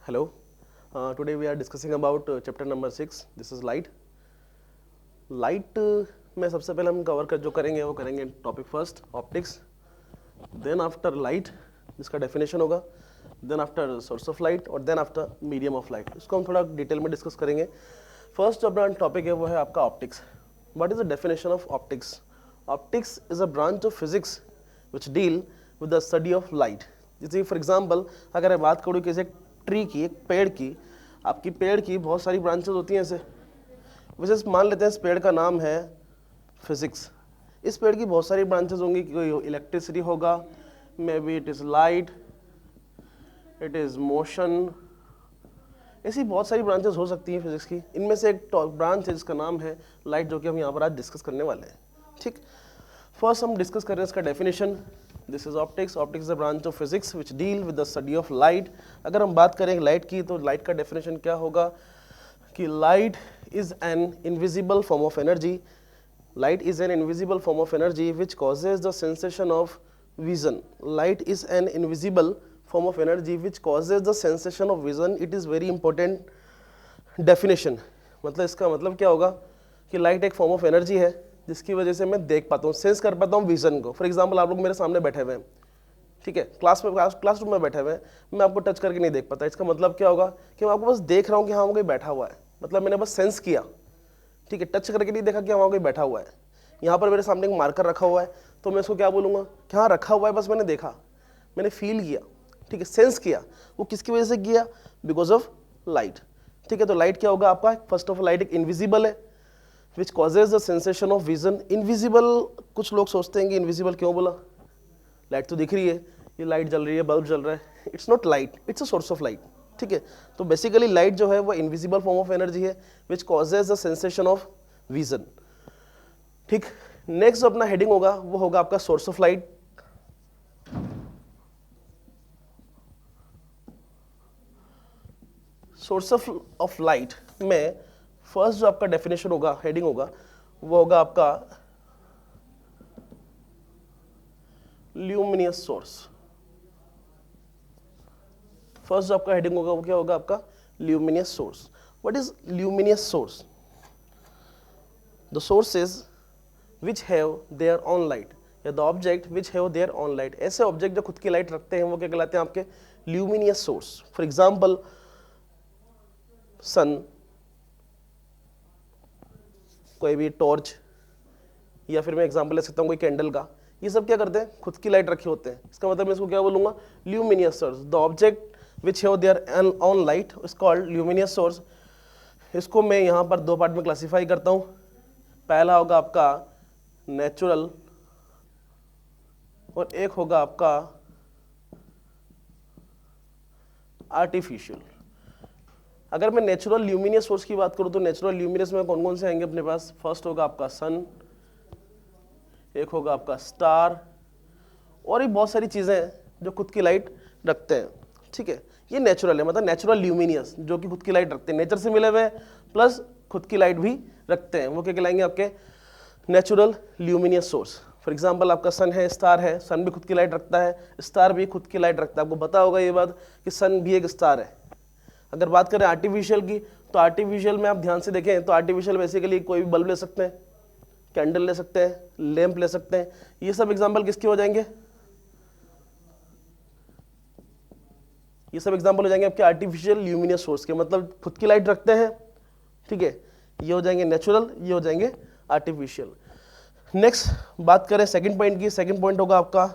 Hello. Today we are discussing about chapter number 6. This is light. Light में सबसे पहले हम कवर कर जो करेंगे वो करेंगे topic first optics, then after light जिसका डेफिनेशन होगा, then after source of light और then after medium of light. इसको हम थोड़ा डिटेल में डिस्कस करेंगे. फर्स्ट जो अपना टॉपिक है वो है आपका optics. What is the definition of optics? Optics is a branch of physics which deal with the study of light. जैसे फॉर एग्जाम्पल अगर मैं बात करूँ किसी ट्री की, एक पेड़ की, आपकी पेड़ की बहुत सारी ब्रांचेस होती हैं ऐसे. वैसे मान लेते हैं इस पेड़ का नाम है फिजिक्स. इस पेड़ की बहुत सारी ब्रांचेस होंगी. कोई इलेक्ट्रिसिटी होगा, may be it is light, it is motion, ऐसी बहुत सारी ब्रांचेस हो सकती हैं फिजिक्स की. इनमें से एक ब्रांच है जिसका नाम है लाइट, जो कि हम यहाँ पर आज डिस्कस करने वाले हैं. ठीक, फर्स्ट हम डिस्कस कर रहे हैं इसका definition. This is optics. Optics is a branch of physics which deal with the study of light. अगर हम बात करें लाइट की तो लाइट का डेफिनेशन क्या होगा कि light is an invisible form of energy. Light is an invisible form of energy which causes the sensation of vision. Light is an invisible form of energy which causes the sensation of vision. It is very important definition. मतलब इसका मतलब क्या होगा कि light एक form of energy है जिसकी वजह से मैं देख पाता हूँ, सेंस कर पाता हूँ विजन को. फॉर एग्जांपल आप लोग मेरे सामने बैठे हुए हैं, ठीक है, क्लासरूम में बैठे हुए हैं, मैं आपको टच करके नहीं देख पाता. इसका मतलब क्या होगा कि मैं आपको बस देख रहा हूँ कि हाँ कोई बैठा हुआ है, मतलब मैंने बस सेंस किया, ठीक है, टच करके नहीं देखा कि वहाँ कोई बैठा हुआ है. यहाँ पर मेरे सामने एक मार्कर रखा हुआ है तो मैं इसको क्या बोलूँगा कि हाँ रखा हुआ है, बस मैंने देखा, मैंने फील किया, ठीक है, सेंस किया. वो किसकी वजह से किया? Because of light. ठीक है, तो लाइट क्या होगा आपका? फर्स्ट ऑफ ऑल लाइट एक इनविजिबल है which causes the sensation of vision. Invisible, कुछ लोग सोचते हैं कि इनविजिबल क्यों बोला, लाइट तो दिख रही है, ये लाइट जल रही है, बल्ब जल रहा है. It's not light, it's a source of light. ठीक है, तो बेसिकली लाइट जो है वो इनविजिबल फॉर्म ऑफ एनर्जी है which causes the sensation of vision. ठीक, नेक्स्ट जो अपना हेडिंग होगा वो होगा आपका source of light. Source of light में फर्स्ट जो आपका डेफिनेशन होगा, हेडिंग होगा, वो होगा आपका ल्यूमिनियस सोर्स. फर्स्ट जो आपका हेडिंग होगा वो क्या होगा आपका? Luminous source. What is luminous source? The sources which have their own light, या the object which have their own light. ऐसे ऑब्जेक्ट जो खुद की लाइट रखते हैं वो क्या कहलाते हैं आपके? Luminous source. For example sun, कोई भी टॉर्च, या फिर मैं एग्जांपल ले सकता हूँ कोई कैंडल का. ये सब क्या करते हैं? खुद की लाइट रखे होते हैं. इसका मतलब मैं इसको क्या बोलूँगा? Luminous source. The object which have their own light is called luminous source. इसको मैं यहाँ पर दो पार्ट में क्लासीफाई करता हूँ. पहला होगा आपका नेचुरल और एक होगा आपका आर्टिफिशियल. अगर मैं नेचुरल ल्यूमिनियस सोर्स की बात करूं तो नेचुरल ल्यूमिनियस में कौन कौन से आएंगे अपने पास? फर्स्ट होगा आपका सन, एक होगा आपका स्टार, और भी बहुत सारी चीजें हैं जो खुद की लाइट रखते हैं. ठीक है, ये नेचुरल है, मतलब नेचुरल ल्यूमिनियस जो कि खुद की लाइट रखते हैं, नेचर से मिले हुए प्लस खुद की लाइट भी रखते हैं. वो क्या कहलाएंगे आपके? Natural luminous source. For example आपका सन है, स्टार है, सन भी खुद की लाइट रखता है, स्टार भी खुद की लाइट रखता है. आपको पता होगा ये बात कि सन भी एक स्टार है. अगर बात करें आर्टिफिशियल की तो आर्टिफिशियल में आप ध्यान से देखें तो आर्टिफिशियल बेसिकली कोई भी बल्ब ले सकते हैं, कैंडल ले सकते हैं, लैंप ले सकते हैं. ये सब एग्जांपल किसके हो जाएंगे? ये सब एग्जांपल हो जाएंगे आपके आर्टिफिशियल ल्यूमिनियस सोर्स के, मतलब खुद की लाइट रखते हैं. ठीक है, ये हो जाएंगे नेचुरल, ये हो जाएंगे आर्टिफिशियल. नेक्स्ट बात करें सेकंड पॉइंट की. सेकंड पॉइंट होगा आपका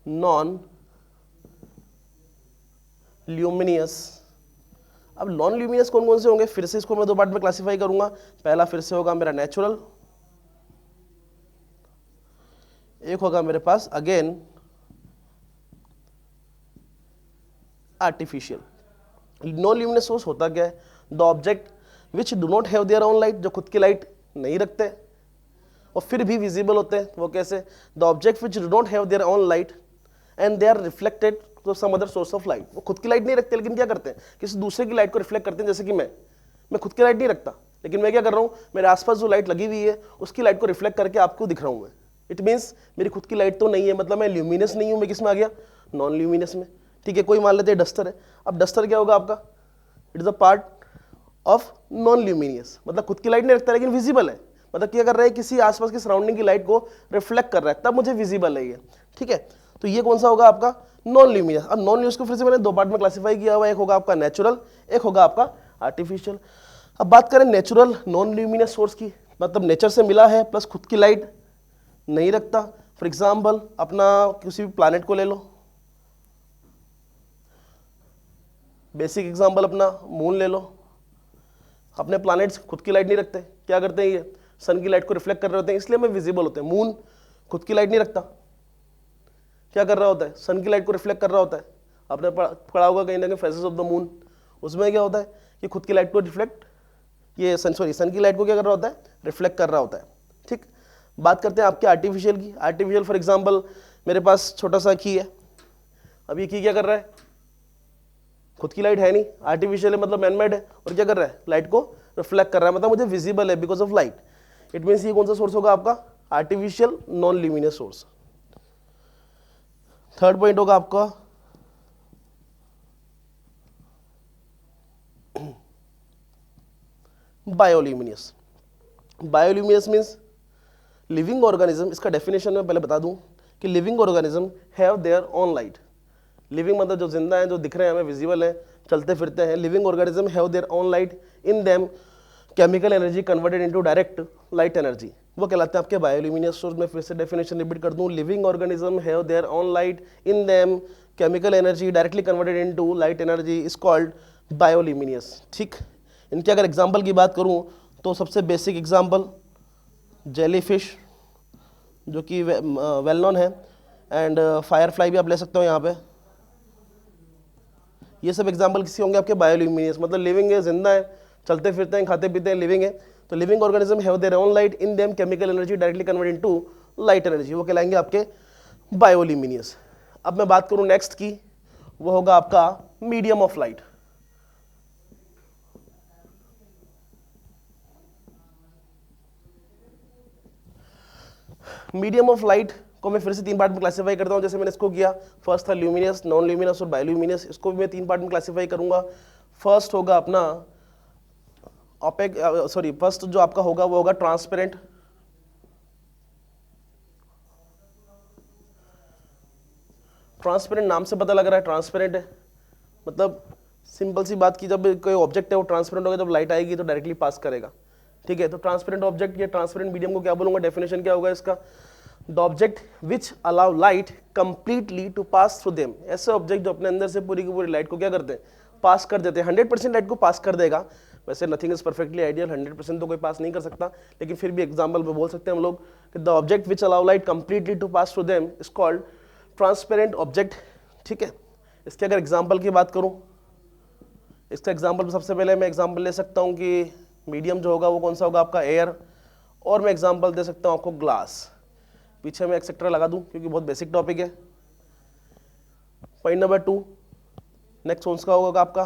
नॉन ल्यूमिनियस. अब नॉन ल्यूमिनियस कौन कौन से होंगे? फिर से इसको मैं दो पार्ट में क्लासिफाई करूंगा. पहला फिर से होगा मेरा नेचुरल, एक होगा मेरे पास again artificial. Non luminous source होता क्या है? The object which do not have their own light, जो खुद की लाइट नहीं रखते और फिर भी विजिबल होते हैं. वो कैसे? The object which do not have their own light and they are reflected to some other source of light. वो खुद की लाइट नहीं रखते लेकिन क्या करते हैं? किसी दूसरे की लाइट को रिफ्लेक्ट करते हैं. जैसे कि मैं खुद की लाइट नहीं रखता लेकिन मैं क्या कर रहा हूँ, मेरे आसपास जो लाइट लगी हुई है उसकी लाइट को रिफ्लेक्ट करके आपको दिख रहा हूँ मैं. इट मीन्स मेरी खुद की लाइट तो नहीं है, मतलब मैं ल्यूमिनस नहीं हूँ, मैं किस में आ गया? नॉन ल्यूमिनस में. ठीक है, कोई मान लेते हैं डस्टर है। अब डस्टर क्या होगा आपका, it is a part of non luminous, मतलब खुद की लाइट नहीं रखता लेकिन विजिबल है, मतलब क्या कर रहा है, किसी आसपास की सराउंडिंग की लाइट को रिफ्लेक्ट कर रहा है, तब मुझे विजिबल है ये। ठीक है, तो ये कौन सा होगा आपका, नॉन ल्यूमिनियस। अब नॉन ल्यूमिनियस को फिर से मैंने दो पार्ट में क्लासिफाई किया हुआ है, एक होगा आपका नेचुरल, एक होगा आपका आर्टिफिशियल। अब बात करें नेचुरल नॉन ल्यूमिनियस सोर्स की, मतलब नेचर से मिला है प्लस खुद की लाइट नहीं रखता। फॉर एग्जाम्पल अपना किसी भी प्लैनेट को ले लो, बेसिक एग्जाम्पल अपना मून ले लो। अपने प्लैनेट्स खुद की लाइट नहीं रखते, क्या करते हैं, ये सन की लाइट को रिफ्लेक्ट कर रहे होते हैं, इसलिए हमें विजिबल होते हैं। मून खुद की लाइट नहीं रखता, क्या कर रहा होता है, सन की लाइट को रिफ्लेक्ट कर रहा होता है। आपने पढ़ा होगा कहीं ना कहीं फेसेस ऑफ द मून, उसमें क्या होता है कि खुद की लाइट को रिफ्लेक्ट, ये सन की लाइट को क्या कर रहा होता है, रिफ्लेक्ट कर रहा होता है। ठीक, बात करते हैं आपके आर्टिफिशियल की। आर्टिफिशियल फॉर एग्जांपल मेरे पास छोटा सा की है, अब ये की क्या कर रहा है, खुद की लाइट है नहीं, आर्टिफिशियल है मतलब मैनमेड है, और क्या कर रहा है, लाइट को रिफ्लेक्ट कर रहा है, मतलब मुझे विजिबल है because of light. It means ये कौन सा सोर्स होगा आपका, artificial non luminous source. Third point होगा आपका बायोल्यूमिनियस। बायोल्यूमिनियस मीन्स लिविंग ऑर्गेनिज्म। इसका डेफिनेशन मैं पहले बता दूं कि living organism have their own light. Living मतलब जो जिंदा है, जो दिख रहे हैं हमें, विजिबल है, चलते फिरते हैं। Living organism have their own light, in them chemical energy converted into direct light energy, वो कहलाते हैं आपके बायोल्यूमिनियस सोर्स। मैं फिर से डेफिनेशन रिपीट कर दूं, living organism have their own light, in them chemical energy directly converted into light energy is called bioluminous. ठीक, इनके अगर एग्जाम्पल की बात करूं तो सबसे बेसिक एग्जाम्पल जेलीफिश, जो कि वेल नोन है, एंड फायरफ्लाई भी आप ले सकते हो यहाँ पे। ये सब एग्जाम्पल किसी होंगे आपके बायोल्यूमिनियस, मतलब लिविंग है, जिंदा है, चलते फिरते हैं, खाते पीते हैं, लिविंग है। तो living organism have their own light, in them chemical energy directly convert into light energy, वो कहलाएंगे आपके बायोल्यूमिनियस। अब मैं बात करूं नेक्स्ट की, वो होगा आपका medium of light. Medium of light को मैं फिर से तीन पार्ट में क्लासिफाई करता हूं, जैसे मैंने इसको किया। फर्स्ट था ल्यूमिनियस, नॉन ल्यूमिनियस और बायोल्यूमिनियस। इसको भी मैं तीन पार्ट में क्लासिफाई करूंगा। फर्स्ट होगा अपना ओपेक, सॉरी, फर्स्ट जो आपका होगा वो होगा ट्रांसपेरेंट। ट्रांसपेरेंट नाम से पता लग रहा है ट्रांसपेरेंट है, मतलब सिंपल सी बात की, जब कोई ऑब्जेक्ट है वो ट्रांसपेरेंट होगा, जब लाइट आएगी तो डायरेक्टली पास करेगा। ठीक है, तो ट्रांसपेरेंट ऑब्जेक्ट या ट्रांसपेरेंट मीडियम को क्या बोलूंगा, डेफिनेशन क्या होगा इसका, the object which allow light completely to pass through them. ऐसे ऑब्जेक्ट जो अपने अंदर से पूरी की पूरी लाइट को क्या करते हैं, पास कर देते हैं। 100% लाइट को पास कर देगा। वैसे नथिंग इज परफेक्टली आइडियल, 100% तो कोई पास नहीं कर सकता, लेकिन फिर भी एग्जाम्पल में बोल सकते हैं हम लोग कि the object which allow light completely to pass through them is called transparent object. ठीक है, इसके अगर एग्जाम्पल की बात करूं, इसका एग्जाम्पल सबसे पहले मैं एग्जाम्पल ले सकता हूं कि मीडियम जो होगा वो कौन सा होगा आपका, एयर। और मैं एग्जाम्पल दे सकता हूं आपको ग्लास। पीछे मैं एक्सेट्रा लगा दूं क्योंकि बहुत बेसिक टॉपिक है। पॉइंट नंबर 2, नेक्स्ट कौन सा होगा आपका,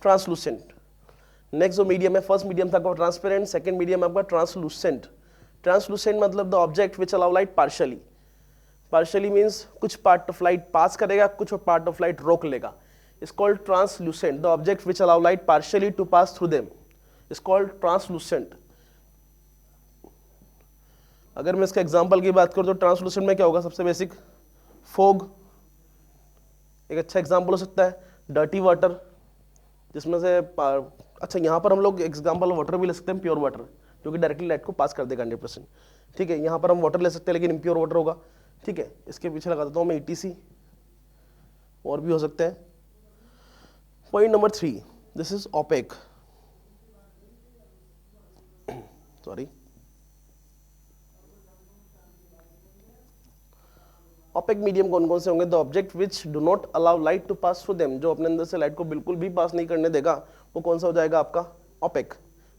ट्रांसलूसेंट। नेक्स्ट जो मीडियम है, फर्स्ट मीडियम था आपका ट्रांसपेरेंट, सेकंड मीडियम आपका ट्रांसलूसेंट। ट्रांसलूसेंट मतलब the object which allow light partially. Partially means कुछ पार्ट ऑफ लाइट पास करेगा, कुछ पार्ट ऑफ लाइट रोक लेगा, is called translucent. The object which allow light partially to pass through them is called translucent. अगर मैं इसका example की बात करूं तो ट्रांसलूसेंट में क्या होगा, सबसे बेसिक फोग एक अच्छा एग्जांपल हो सकता है, डर्टी वाटर जिसमें से अच्छा यहाँ पर हम लोग एग्जांपल वाटर भी ले सकते हैं, प्योर वाटर जो कि डायरेक्टली लाइट को पास कर देगा 100%। ठीक है, यहाँ पर हम वाटर ले सकते हैं लेकिन इम्प्योर वाटर होगा। ठीक है, इसके पीछे लगा देता हूँ मैं ETC, और भी हो सकते हैं। Point number 3, this is opaque, sorry, opaque medium कौन कौन से होंगे, the object which do not allow light to pass through them, जो अपने अंदर से लाइट को बिल्कुल भी पास नहीं करने देगा, वो कौन सा हो जाएगा आपका, opaque.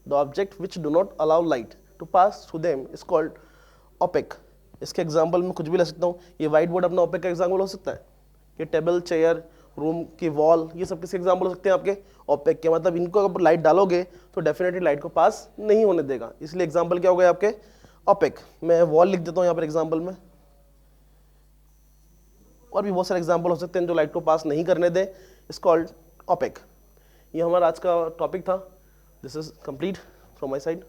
The object which do not allow light to pass through them is called opaque. इसके एग्जाम्पल में कुछ भी ले सकता हूँ, ये व्हाइट बोर्ड अपना ओपेक का एग्जाम्पल हो सकता है, ये टेबल, चेयर, रूम की वॉल, ये सब किसके एग्जाम्पल हो सकते हैं आपके, ओपेक के। मतलब इनको अगर लाइट डालोगे तो डेफिनेटली लाइट को पास नहीं होने देगा, इसलिए एग्जाम्पल क्या हो गया आपके, ओपेक। मैं वॉल लिख देता हूँ यहाँ पर एग्जाम्पल में, और भी बहुत सारे एग्जाम्पल हो सकते हैं जो लाइट को पास नहीं करने दें, इट्स कॉल्ड ओपेक। ये हमारा आज का टॉपिक था। This is complete from my side.